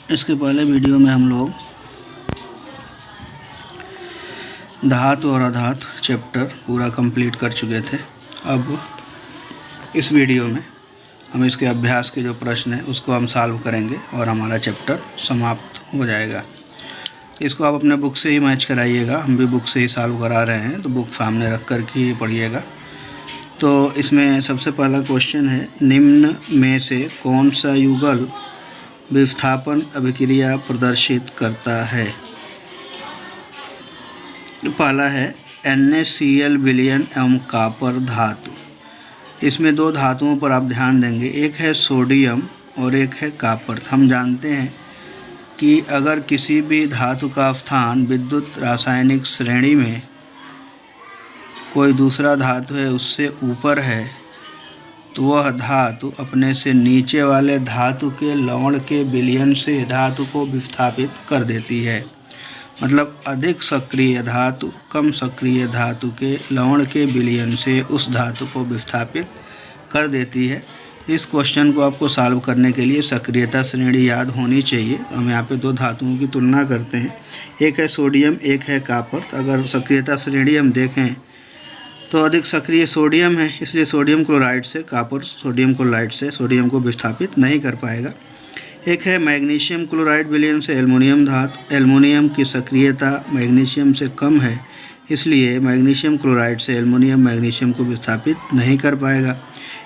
इसके पहले वीडियो में हम लोग धातु और अधातु चैप्टर पूरा कंप्लीट कर चुके थे। अब इस वीडियो में हम इसके अभ्यास के जो प्रश्न हैं उसको हम सॉल्व करेंगे और हमारा चैप्टर समाप्त हो जाएगा। इसको आप अपने बुक से ही मैच कराइएगा, हम भी बुक से ही सॉल्व करा रहे हैं, तो बुक सामने रख कर के पढ़िएगा। तो इसमें सबसे पहला क्वेश्चन है, निम्न में से कौन सा युगल विस्थापन अभिक्रिया प्रदर्शित करता है। पहला है NaCl विलयन एवं कॉपर धातु। इसमें दो धातुओं पर आप ध्यान देंगे, एक है सोडियम और एक है कॉपर। हम जानते हैं कि अगर किसी भी धातु का स्थान विद्युत रासायनिक श्रेणी में कोई दूसरा धातु है उससे ऊपर है तो वह धातु अपने से नीचे वाले धातु के लवण के विलयन से धातु को विस्थापित कर देती है। मतलब अधिक सक्रिय धातु कम सक्रिय धातु के लवण के विलयन से उस धातु को विस्थापित कर देती है। इस क्वेश्चन को आपको सॉल्व करने के लिए सक्रियता श्रेणी याद होनी चाहिए। तो हम यहाँ पे दो धातुओं की तुलना करते हैं, एक है सोडियम एक है कॉपर। तो अगर सक्रियता श्रेणी हम देखें तो अधिक सक्रिय सोडियम है, इसलिए सोडियम क्लोराइड से कॉपर सोडियम क्लोराइड से सोडियम को विस्थापित नहीं कर पाएगा। एक है मैग्नीशियम क्लोराइड विलयन से एल्युमिनियम धातु। एल्युमिनियम की सक्रियता मैग्नीशियम से कम है, इसलिए मैग्नीशियम क्लोराइड से एल्युमिनियम मैग्नीशियम को विस्थापित नहीं कर पाएगा।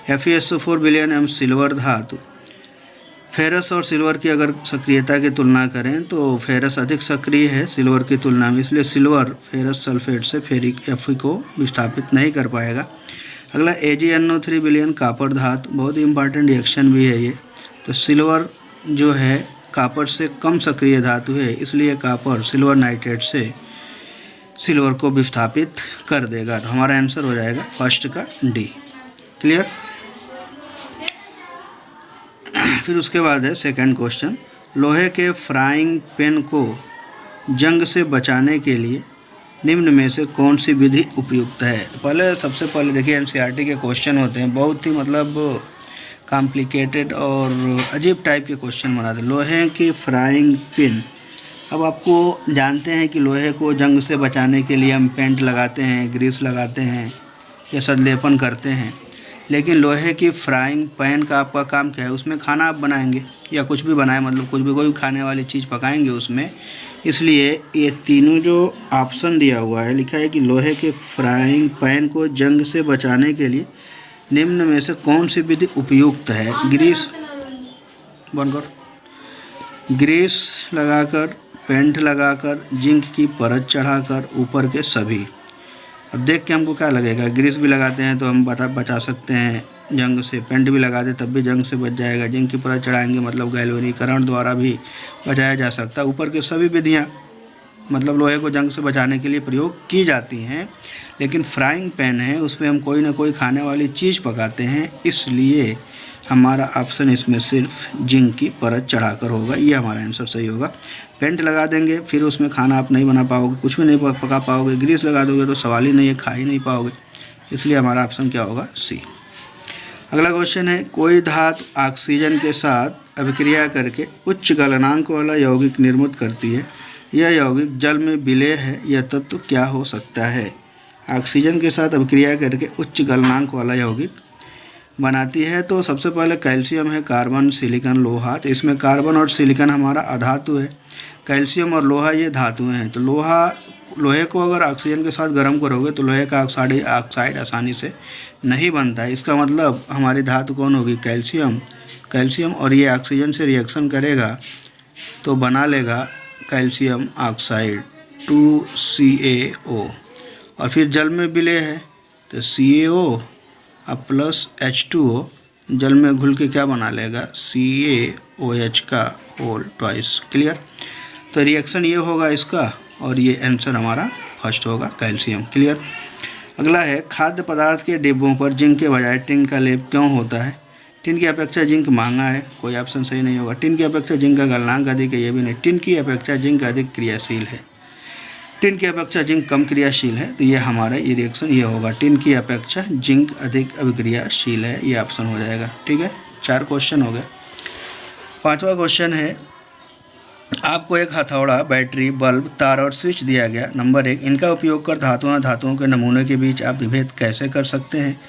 FeSO4 विलयन एवं सिल्वर धातु। फेरस और सिल्वर की अगर सक्रियता की तुलना करें तो फेरस अधिक सक्रिय है सिल्वर की तुलना में, इसलिए सिल्वर फेरस सल्फेट से फेरिक Fe को विस्थापित नहीं कर पाएगा। अगला AgNO3 विलयन कॉपर धातु, बहुत ही इंपॉर्टेंट रिएक्शन भी है ये। तो सिल्वर जो है कॉपर से कम सक्रिय धातु है, इसलिए कॉपर सिल्वर नाइट्रेट से सिल्वर को विस्थापित कर देगा। तो हमारा आंसर हो जाएगा फर्स्ट का D। क्लियर। फिर उसके बाद है सेकंड क्वेश्चन, लोहे के फ्राइंग पैन को जंग से बचाने के लिए निम्न में से कौन सी विधि उपयुक्त है। तो सबसे पहले देखिए NCERT के क्वेश्चन होते हैं, बहुत ही मतलब कॉम्प्लिकेटेड और अजीब टाइप के क्वेश्चन बनाते हैं। लोहे की फ्राइंग पैन, अब आपको जानते हैं कि लोहे को जंग से बचाने के लिए हम पेंट लगाते हैं, ग्रीस लगाते हैं या संलेपन करते हैं, लेकिन लोहे की फ्राइंग पैन का आपका काम क्या है, उसमें खाना आप बनाएंगे या कुछ भी बनाएं, मतलब कुछ भी कोई खाने वाली चीज़ पकाएंगे उसमें। इसलिए ये तीनों जो ऑप्शन दिया हुआ है, लिखा है कि लोहे के फ्राइंग पैन को जंग से बचाने के लिए निम्न में से कौन सी विधि उपयुक्त है। ग्रीस लगाकर, पेंट लगाकर, जिंक की परत चढ़ाकर, ऊपर के सभी। अब देख के हमको क्या लगेगा, ग्रीस भी लगाते हैं तो हम बचा सकते हैं जंग से, पेंट भी लगा दे तब भी जंग से बच जाएगा, जिंक की परत चढ़ाएंगे मतलब गैल्वेनीकरण द्वारा भी बचाया जा सकता है। ऊपर के सभी विधियाँ मतलब लोहे को जंग से बचाने के लिए प्रयोग की जाती हैं, लेकिन फ्राइंग पैन है उसमें हम कोई ना कोई खाने वाली चीज़ पकाते हैं, इसलिए हमारा ऑप्शन इसमें सिर्फ जिंक की परत चढ़ाकर होगा। ये हमारा आंसर सही होगा। पेंट लगा देंगे फिर उसमें खाना आप नहीं बना पाओगे, कुछ भी नहीं पका पाओगे। ग्रीस लगा दोगे तो सवाल ही नहीं है, खा ही नहीं पाओगे, इसलिए हमारा ऑप्शन क्या होगा C। अगला क्वेश्चन है, कोई धातु ऑक्सीजन के साथ अभिक्रिया करके उच्च गलनांक वाला यौगिक निर्मित करती है, यह यौगिक जल में विलेय है, यह तत्व क्या हो सकता है। ऑक्सीजन के साथ अभिक्रिया करके उच्च गलनांक वाला यौगिक बनाती है, तो सबसे पहले कैल्शियम है, कार्बन, सिलिकॉन, लोहा। तो इसमें कार्बन और सिलिकॉन हमारा अधातु है, कैल्शियम और लोहा ये धातुएं हैं। तो लोहे को अगर ऑक्सीजन के साथ गर्म करोगे तो लोहे का ऑक्साइड आसानी से नहीं बनता है। इसका मतलब हमारी धातु कौन होगी, कैल्शियम, और ये ऑक्सीजन से रिएक्शन करेगा तो बना लेगा कैल्शियम ऑक्साइड 2CaO, और फिर जल में विलेय है तो CaO अब प्लस H2O जल में घुल के क्या बना लेगा, CaOH का होल ट्वाइस। क्लियर। तो रिएक्शन ये होगा इसका, और ये आंसर हमारा फर्स्ट होगा कैल्शियम। क्लियर। अगला है, खाद्य पदार्थ के डिब्बों पर जिंक के बजाय टिन का लेप क्यों होता है। टिन की अपेक्षा जिंक महंगा है, कोई ऑप्शन सही नहीं होगा। टिन की अपेक्षा जिंक का गलनांक अधिक है, ये भी नहीं। टिन की अपेक्षा जिंक अधिक क्रियाशील है, टिन की अपेक्षा जिंक कम क्रियाशील है, तो ये हमारा ये रिएक्शन ये होगा, टिन की अपेक्षा जिंक अधिक अभिक्रियाशील है, ये ऑप्शन हो जाएगा। ठीक है, 4 क्वेश्चन हो गए। 5वां क्वेश्चन है, आपको एक हथौड़ा, बैटरी, बल्ब, तार और स्विच दिया गया। नंबर 1, इनका उपयोग कर धातुओं के नमूने के बीच आप विभेद कैसे कर सकते हैं।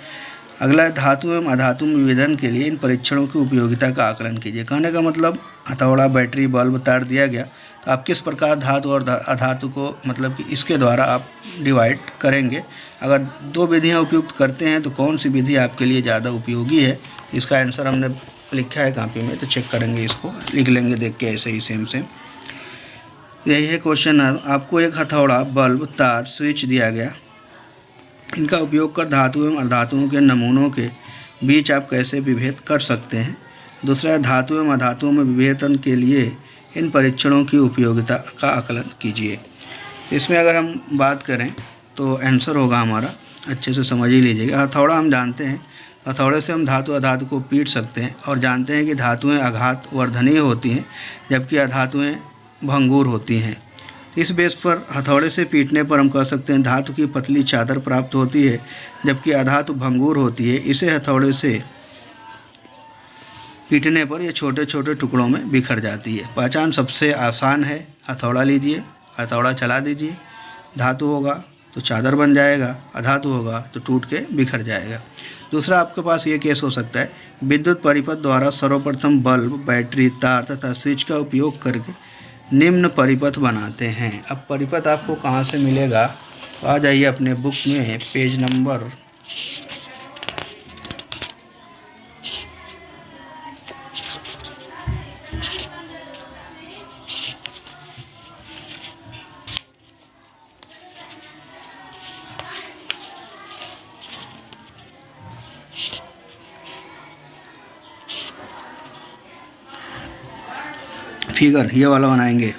अगला, धातु एवं अधातु में विभेदन के लिए इन परीक्षणों की उपयोगिता का आकलन कीजिए। कहने का मतलब हथौड़ा, बैटरी, बल्ब, तार दिया गया तो आप किस प्रकार धातु और अधातु को मतलब कि इसके द्वारा आप डिवाइड करेंगे। अगर 2 विधियाँ उपयुक्त करते हैं तो कौन सी विधि आपके लिए ज़्यादा उपयोगी है। इसका आंसर हमने लिखा है कॉपी में, तो चेक करेंगे, इसको लिख लेंगे देख के ऐसे ही सेम यही है क्वेश्चन। आपको एक हथौड़ा, बल्ब, तार, स्विच दिया गया। इनका उपयोग कर धातु एवं अधातुओं के नमूनों के बीच आप कैसे विभेद कर सकते हैं। दूसरा, धातु एवं अधातुओं में विभेदन के लिए इन परीक्षणों की उपयोगिता का आकलन कीजिए। इसमें अगर हम बात करें तो आंसर होगा हमारा, अच्छे से समझ ही लीजिएगा। हथौड़ा हम जानते हैं, हथौड़े से हम धातु अधातु को पीट सकते हैं और जानते हैं कि धातुएं आघात वर्धनीय होती हैं जबकि अधातुएं भंगुर होती हैं। इस बेस पर हथौड़े से पीटने पर हम कह सकते हैं धातु की पतली चादर प्राप्त होती है जबकि अधातु भंगुर होती है। इसे हथौड़े से पीटने पर यह छोटे छोटे टुकड़ों में बिखर जाती है। पहचान सबसे आसान है, हथौड़ा लीजिए, हथौड़ा चला दीजिए, धातु होगा तो चादर बन जाएगा, अधातु होगा तो टूट के बिखर जाएगा। दूसरा, आपके पास ये केस हो सकता है, विद्युत परिपथ द्वारा सर्वप्रथम बल्ब, बैटरी, तार तथा स्विच का उपयोग करके निम्न परिपथ बनाते हैं। अब परिपथ आपको कहाँ से मिलेगा, तो आ जाइए अपने बुक में, पेज नंबर 3 ये वाला बनाएंगे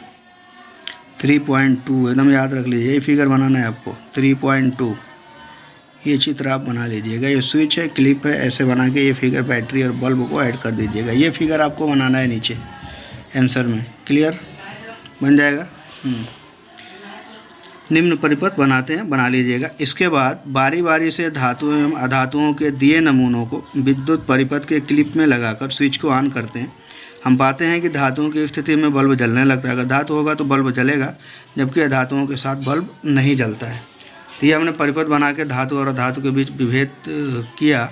3.2, एकदम याद रख लीजिए, ये फिगर बनाना है आपको 3.2। ये चित्र आप बना लीजिएगा। ये स्विच है, क्लिप है, ऐसे बना के ये फिगर बैटरी और बल्ब को ऐड कर दीजिएगा। ये फिगर आपको बनाना है नीचे आंसर में, क्लियर बन जाएगा। निम्न परिपथ बनाते हैं, बना लीजिएगा। इसके बाद बारी बारी से धातु एवं अधातुओं के दिए नमूनों को विद्युत परिपथ के क्लिप में लगाकर स्विच को ऑन करते हैं। हम पाते हैं कि धातुओं की स्थिति में बल्ब जलने लगता है। अगर धातु होगा तो बल्ब जलेगा जबकि अधातुओं के साथ बल्ब नहीं जलता है। तो ये हमने परिपथ बना के धातु और अधातु के बीच विभेद किया।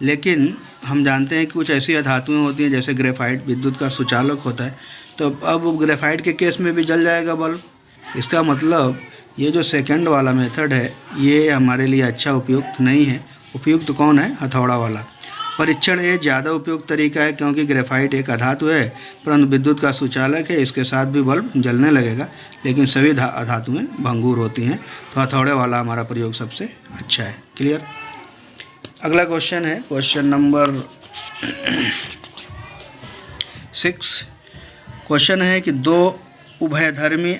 लेकिन हम जानते हैं कि कुछ ऐसी अधातुएं होती हैं जैसे ग्रेफाइट विद्युत का सुचालक होता है, तो अब ग्रेफाइट के केस में भी जल जाएगा बल्ब। इसका मतलब ये जो सेकंड वाला मेथड है ये हमारे लिए अच्छा उपयुक्त नहीं है। उपयुक्त कौन है, हथौड़ा वाला। परीक्षण ये ज़्यादा उपयुक्त तरीका है क्योंकि ग्रेफाइट एक अधातु है परंतु विद्युत का सुचालक है, इसके साथ भी बल्ब जलने लगेगा, लेकिन सभी अधातुएं भंगुर होती हैं। तो हथौड़े वाला हमारा प्रयोग सबसे अच्छा है, क्लियर। अगला क्वेश्चन है क्वेश्चन नंबर 6। क्वेश्चन है कि उभयधर्मी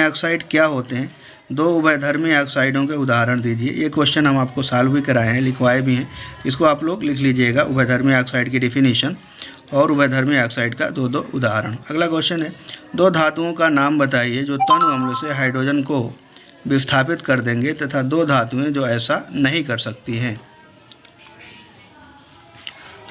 ऑक्साइड क्या होते हैं, 2 उभयधर्मी ऑक्साइडों के उदाहरण दीजिए। ये क्वेश्चन हम आपको सॉल्व भी कराए हैं, लिखवाए भी हैं, इसको आप लोग लिख लीजिएगा। उभयधर्मी ऑक्साइड की डिफिनीशन और उभयधर्मी ऑक्साइड का 2 उदाहरण। अगला क्वेश्चन है 2 धातुओं का नाम बताइए जो तनु अम्ल से हाइड्रोजन को विस्थापित कर देंगे तथा 2 धातुएं जो ऐसा नहीं कर सकती हैं।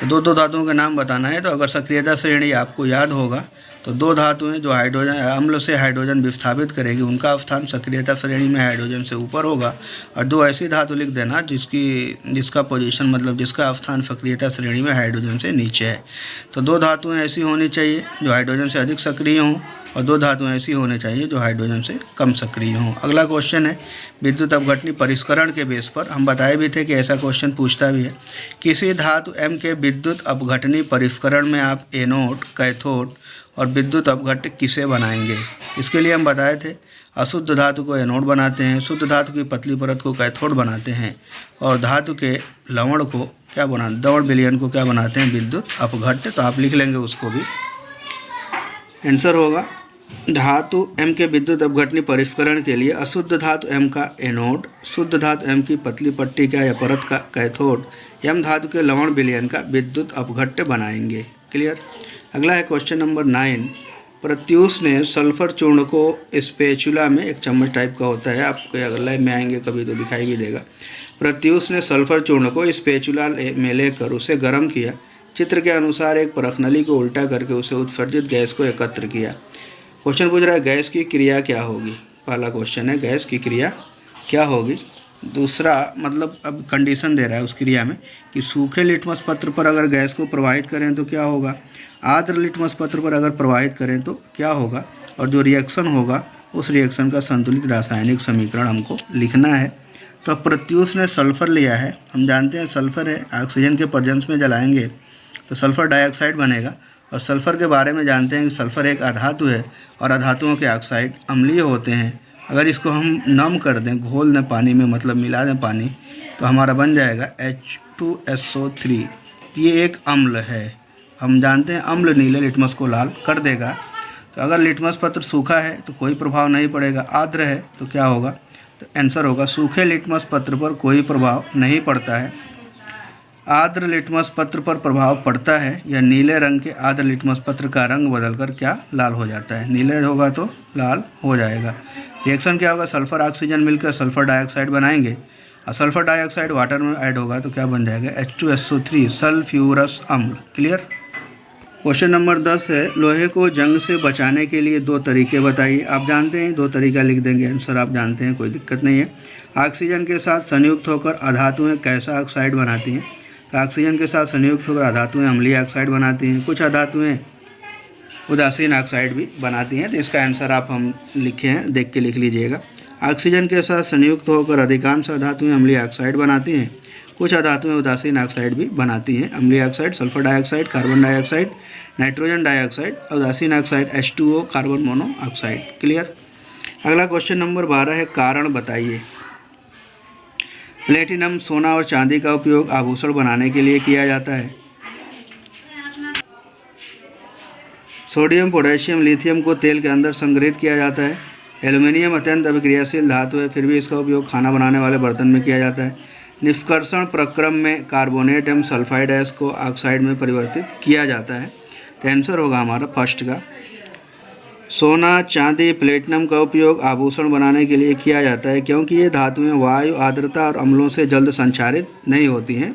तो 2 धातुओं के नाम बताना है। तो अगर सक्रियता श्रेणी आपको याद होगा तो 2 धातुएं जो हाइड्रोजन अम्ल से हाइड्रोजन विस्थापित करेगी उनका स्थान सक्रियता श्रेणी में हाइड्रोजन से ऊपर होगा, और 2 ऐसी धातु लिख देना जिसका पोजीशन मतलब जिसका स्थान सक्रियता श्रेणी में हाइड्रोजन से नीचे है। तो 2 धातुएं ऐसी होनी चाहिए जो हाइड्रोजन से अधिक सक्रिय हों और 2 धातुएं ऐसी होनी चाहिए जो हाइड्रोजन से कम सक्रिय हों। अगला क्वेश्चन है विद्युत अपघटनी परिष्करण के बेस पर। हम बताए भी थे कि ऐसा क्वेश्चन पूछता भी है। किसी धातु M के विद्युत अपघटनी परिष्करण में आप एनोड, कैथोड और विद्युत अपघट्य किसे बनाएंगे। इसके लिए हम बताए थे अशुद्ध धातु को एनोड बनाते हैं, शुद्ध धातु की पतली परत को कैथोड बनाते हैं और धातु के लवण को क्या बनाते, लवण विलयन को क्या बनाते हैं, विद्युत अपघट्य। तो आप लिख लेंगे उसको भी। आंसर होगा धातु M के विद्युत अपघटनी परिष्करण के लिए अशुद्ध धातु M का एनोड, शुद्ध धातु M की पतली पट्टी का या परत का कैथोड, M धातु के लवण विलयन का विद्युत अपघट्य बनाएंगे, क्लियर। अगला है क्वेश्चन नंबर 9। प्रत्यूष ने सल्फर चूर्ण को स्पैचुला में, एक चम्मच टाइप का होता है, आपको अगर लैब में आएंगे कभी तो दिखाई भी देगा। प्रत्यूष ने सल्फर चूर्ण को स्पैचुला में लेकर उसे गर्म किया चित्र के अनुसार एक परखनली को उल्टा करके उसे उत्सर्जित गैस को एकत्र किया। क्वेश्चन पूछ रहा है गैस की क्रिया क्या होगी। पहला क्वेश्चन है गैस की क्रिया क्या होगी। दूसरा मतलब अब कंडीशन दे रहा है उस क्रिया में कि सूखे लिटमस पत्र पर अगर गैस को प्रवाहित करें तो क्या होगा, आर्द्र लिटमस पत्र पर अगर प्रवाहित करें तो क्या होगा, और जो रिएक्शन होगा उस रिएक्शन का संतुलित रासायनिक समीकरण हमको लिखना है। तो अब प्रत्यूष ने सल्फ़र लिया है, हम जानते हैं सल्फ़र है, ऑक्सीजन के प्रेजेंस में जलाएंगे तो सल्फ़र डाइऑक्साइड बनेगा। और सल्फ़र के बारे में जानते हैं कि सल्फ़र एक अधातु है और अधातुओं के ऑक्साइड अम्लीय होते हैं। अगर इसको हम नम कर दें, घोल दें पानी में, मतलब मिला दें पानी, तो हमारा बन जाएगा H2SO3। ये एक अम्ल है, हम जानते हैं अम्ल नीले लिटमस को लाल कर देगा। तो अगर लिटमस पत्र सूखा है तो कोई प्रभाव नहीं पड़ेगा, आर्द्र है तो क्या होगा, तो आंसर होगा सूखे लिटमस पत्र पर कोई प्रभाव नहीं पड़ता है। आर्द्र लिटमस पत्र पर प्रभाव पड़ता है या नीले रंग के आर्द्र लिटमस पत्र का रंग बदलकर क्या लाल हो जाता है, नीले होगा तो लाल हो जाएगा। रिएक्शन क्या होगा, सल्फ़र ऑक्सीजन मिलकर सल्फ़र डाइऑक्साइड बनाएंगे और सल्फ़र डाइऑक्साइड वाटर में ऐड होगा तो क्या बन जाएगा H2SO3 सल्फ्यूरस अम्ल। क्लियर। क्वेश्चन नंबर 10 है लोहे को जंग से बचाने के लिए 2 तरीके बताइए। आप जानते हैं 2 तरीका लिख देंगे, आंसर आप जानते हैं, कोई दिक्कत नहीं है। ऑक्सीजन के साथ संयुक्त होकर अधातुएं कैसा ऑक्साइड बनाती हैं, तो ऑक्सीजन के साथ संयुक्त होकर अधातुएं अम्लीय ऑक्साइड बनाती हैं, कुछ अधातुएं उदासीन ऑक्साइड भी बनाती हैं। तो इसका आंसर आप हम लिखे हैं, देख के लिख लीजिएगा। ऑक्सीजन के साथ संयुक्त होकर अधिकांश अधातुएं अम्लीय ऑक्साइड बनाती हैं, कुछ अधातुएं उदासीन ऑक्साइड भी बनाती हैं। अम्लीय oxide sulphur dioxide, carbon dioxide, nitrogen dioxide, उदासीन oxide H2O, carbon monoxide. Clear. अगला क्वेश्चन नंबर 12 है कारण बताइए। प्लेटिनम, सोना और चांदी का उपयोग आभूषण बनाने के लिए किया जाता है। सोडियम, पोटेशियम, लिथियम को तेल के अंदर संग्रहित किया जाता है। एल्युमिनियम अत्यंत अभिक्रियाशील धातु है, फिर भी इसका उपयोग खाना बनाने वाले बर्तन में किया जाता है। निष्कर्षण प्रक्रम में कार्बोनेट एवं सल्फाइड गैस को ऑक्साइड में परिवर्तित किया जाता है। तो आंसर होगा हमारा फर्स्ट का। सोना, चांदी, प्लेटिनम का उपयोग आभूषण बनाने के लिए किया जाता है क्योंकि ये धातुएं वायु, आर्द्रता और अम्लों से जल्द संचारित नहीं होती हैं।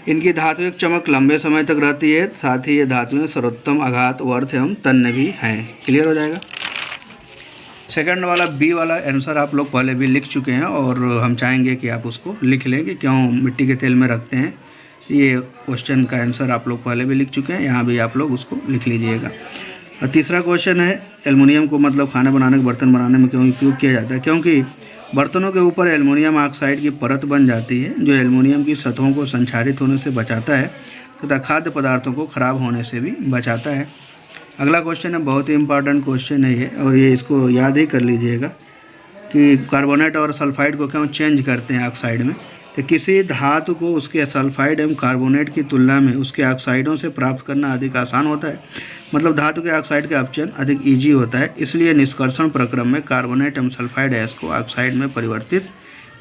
इनकी धात्विक चमक लंबे समय तक रहती है, साथ ही ये धातुएं सर्वोत्तम आघात, वर्थ एवं तन्य भी हैं। क्लियर हो जाएगा। सेकंड वाला बी वाला आंसर आप लोग पहले भी लिख चुके हैं और हम चाहेंगे कि आप उसको लिख लें कि क्यों मिट्टी के तेल में रखते हैं। ये क्वेश्चन का आंसर आप लोग पहले भी लिख चुके हैं, यहाँ भी आप लोग उसको लिख लीजिएगा। और तीसरा क्वेश्चन है एल्युमिनियम को मतलब खाना बनाने के बर्तन बनाने में क्यों उपयोग किया जाता है, क्योंकि बर्तनों के ऊपर एल्युमिनियम ऑक्साइड की परत बन जाती है जो एल्युमिनियम की सतहों को संक्षारित होने से बचाता है तथा खाद्य पदार्थों को खराब होने से भी बचाता है। अगला क्वेश्चन है बहुत ही इंपॉर्टेंट क्वेश्चन है ये, और ये इसको याद ही कर लीजिएगा कि कार्बोनेट और सल्फाइड को क्यों चेंज करते हैं ऑक्साइड में। तो किसी धातु को उसके सल्फाइड एवं कार्बोनेट की तुलना में उसके ऑक्साइडों से प्राप्त करना अधिक आसान होता है, मतलब धातु के ऑक्साइड का अपचयन अधिक ईजी होता है, इसलिए निष्कर्षण प्रक्रम में कार्बोनेट एवं सल्फाइड गैस को ऑक्साइड में परिवर्तित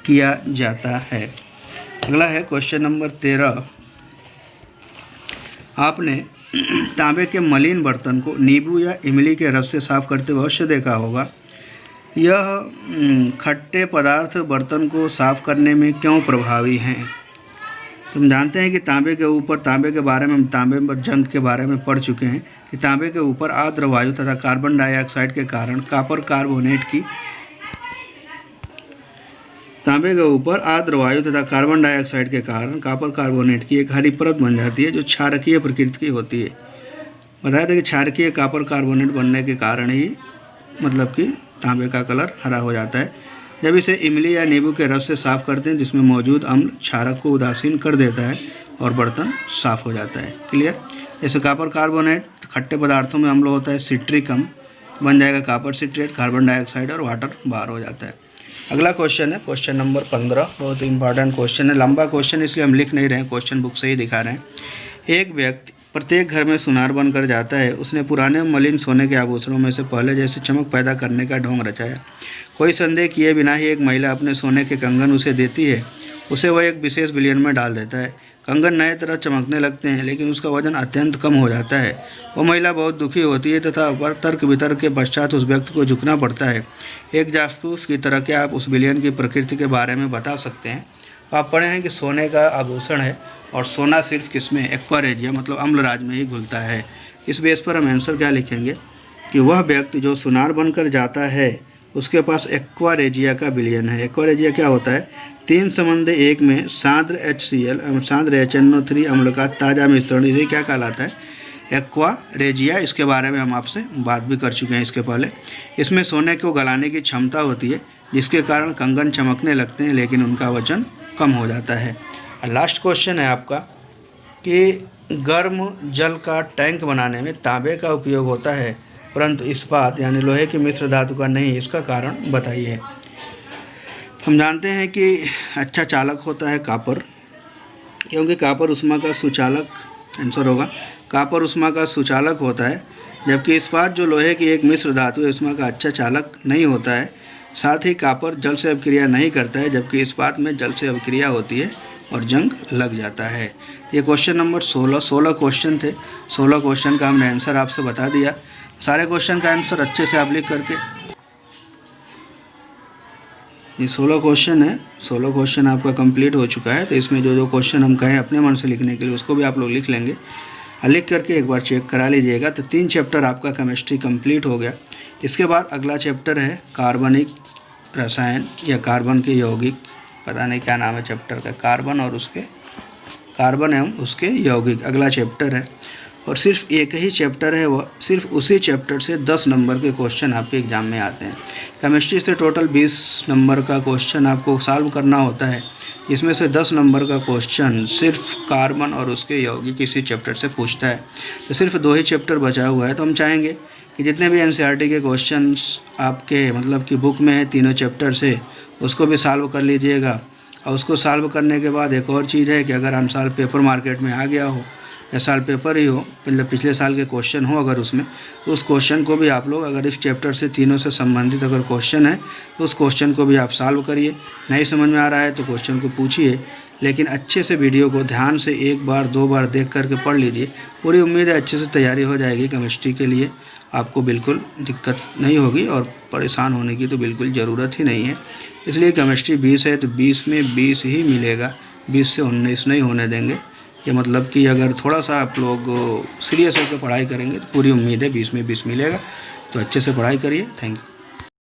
किया जाता है। अगला है क्वेश्चन नंबर 13। आपने तांबे के मलिन बर्तन को नींबू या इमली के रस से साफ करते हुए अवश्य देखा होगा। यह खट्टे पदार्थ बर्तन को साफ करने में क्यों प्रभावी हैं। तो हम जानते हैं कि तांबे के ऊपर, तांबे के बारे में हम तांबे जंग के बारे में पढ़ चुके हैं कि तांबे के ऊपर आर्द्र वायु तथा कार्बन डाइऑक्साइड के कारण तांबे के ऊपर आर्द्र वायु तथा कार्बन डाइऑक्साइड के कारण कॉपर कार्बोनेट की एक हरी परत बन जाती है जो क्षारकीय प्रकृति की होती है। बताया था कि क्षारकीय कॉपर कार्बोनेट बनने के कारण ही मतलब कि तांबे का कलर हरा हो जाता है। जब इसे इमली या नींबू के रस से साफ़ करते हैं जिसमें मौजूद अम्ल क्षारक को उदासीन कर देता है और बर्तन साफ़ हो जाता है। क्लियर। जैसे कॉपर कार्बोनेट खट्टे पदार्थों में अम्ल होता है, सिट्रिक अम्ल बन जाएगा कॉपर सिट्रेट, कार्बन डाइऑक्साइड और वाटर बाहर हो जाता है। अगला क्वेश्चन है क्वेश्चन नंबर 15। बहुत इंपॉर्टेंट क्वेश्चन है, लंबा क्वेश्चन इसलिए हम लिख नहीं रहे हैं, क्वेश्चन बुक से ही दिखा रहे हैं। एक व्यक्ति प्रत्येक घर में सुनार बनकर जाता है, उसने पुराने मलिन सोने के आभूषणों में से पहले जैसे चमक पैदा करने का ढोंग रचाया। कोई संदेह किए बिना ही एक महिला अपने सोने के कंगन उसे देती है, उसे वह एक विशेष विलयन में डाल देता है। कंगन नए तरह चमकने लगते हैं लेकिन उसका वजन अत्यंत कम हो जाता है। वो महिला बहुत दुखी होती है तथा तर्क वितर्क के पश्चात उस व्यक्ति को झुकना पड़ता है। एक जासूस की तरह क्या आप उस विलयन की प्रकृति के बारे में बता सकते हैं। तो आप पढ़े हैं कि सोने का आभूषण है और सोना सिर्फ किसमें, एक्वा रेजिया मतलब अम्ल राज में ही घुलता है। इस बेस पर हम आंसर क्या लिखेंगे कि वह व्यक्ति जो सुनार बनकर जाता है उसके पास एक्वा रेजिया का विलयन है। एक्वा रेजिया क्या होता है, 3 समंदे 1 में सांद्र HCl सांद्र HNO3 अम्ल का ताज़ा मिश्रण, इसे क्या कहलाता है, एक्वा रेजिया। इसके बारे में हम आपसे बात भी कर चुके हैं इसके पहले। इसमें सोने को गलाने की क्षमता होती है जिसके कारण कंगन चमकने लगते हैं लेकिन उनका वजन कम हो जाता है। और लास्ट क्वेश्चन है आपका कि गर्म जल का टैंक बनाने में तांबे का उपयोग होता है परंतु इस्पात यानी लोहे की मिश्र धातु का नहीं, इसका कारण बताइए। हम जानते हैं कि अच्छा चालक होता है कापर, क्योंकि कापर उष्मा का सुचालक, आंसर होगा कापर उष्मा का सुचालक होता है, जबकि इस्पात जो लोहे की एक मिश्र धातु है उष्मा का अच्छा चालक नहीं होता है। साथ ही कापर जल से अभिक्रिया नहीं करता है जबकि इस्पात में जल से अभिक्रिया होती है और जंग लग जाता है। ये क्वेश्चन नंबर 16 क्वेश्चन थे। 16 क्वेश्चन का हमने आंसर आपसे बता दिया। सारे क्वेश्चन का आंसर अच्छे से आप लिख करके, ये 16 क्वेश्चन है, 16 क्वेश्चन आपका कंप्लीट हो चुका है। तो इसमें जो क्वेश्चन हम कहें अपने मन से लिखने के लिए उसको भी आप लोग लिख लेंगे, लिख करके एक बार चेक करा लीजिएगा। तो 3 चैप्टर आपका केमिस्ट्री कंप्लीट हो गया। इसके बाद अगला चैप्टर है कार्बनिक रसायन या कार्बन के यौगिक, पता नहीं क्या नाम है चैप्टर का, कार्बन एवं उसके यौगिक अगला चैप्टर है। और सिर्फ एक ही चैप्टर है, वह सिर्फ उसी चैप्टर से 10 नंबर के क्वेश्चन आपके एग्ज़ाम में आते हैं। केमिस्ट्री से टोटल 20 नंबर का क्वेश्चन आपको सॉल्व करना होता है, इसमें से 10 नंबर का क्वेश्चन सिर्फ कार्बन और उसके यौगिक इसी चैप्टर से पूछता है। तो सिर्फ 2 ही चैप्टर बचा हुआ है। तो हम चाहेंगे कि जितने भी NCERT के क्वेश्चंस आपके मतलब कि बुक में है तीनों चैप्टर से, उसको भी सॉल्व कर लीजिएगा। और उसको सॉल्व करने के बाद एक और चीज़ है कि अगर हम साल पेपर मार्केट में आ गया हो या साल पेपर ही हो, मतलब पिछले साल के क्वेश्चन हो अगर उसमें, तो उस क्वेश्चन को भी आप लोग, अगर इस चैप्टर से तीनों से संबंधित अगर क्वेश्चन है तो उस क्वेश्चन को भी आप सॉल्व करिए। नहीं समझ में आ रहा है तो क्वेश्चन को पूछिए, लेकिन अच्छे से वीडियो को ध्यान से 1 बार 2 बार देख करके पढ़ लीजिए। पूरी उम्मीद है अच्छे से तैयारी हो जाएगी केमिस्ट्री के लिए, आपको बिल्कुल दिक्कत नहीं होगी और परेशान होने की तो बिल्कुल ज़रूरत ही नहीं है। इसलिए केमिस्ट्री 20 है तो 20 में 20 ही मिलेगा, 20 से 19 नहीं होने देंगे। ये मतलब कि अगर थोड़ा सा आप लोग सीरियस होकर पढ़ाई करेंगे तो पूरी उम्मीद है 20 में 20 मिलेगा। तो अच्छे से पढ़ाई करिए। Thank you.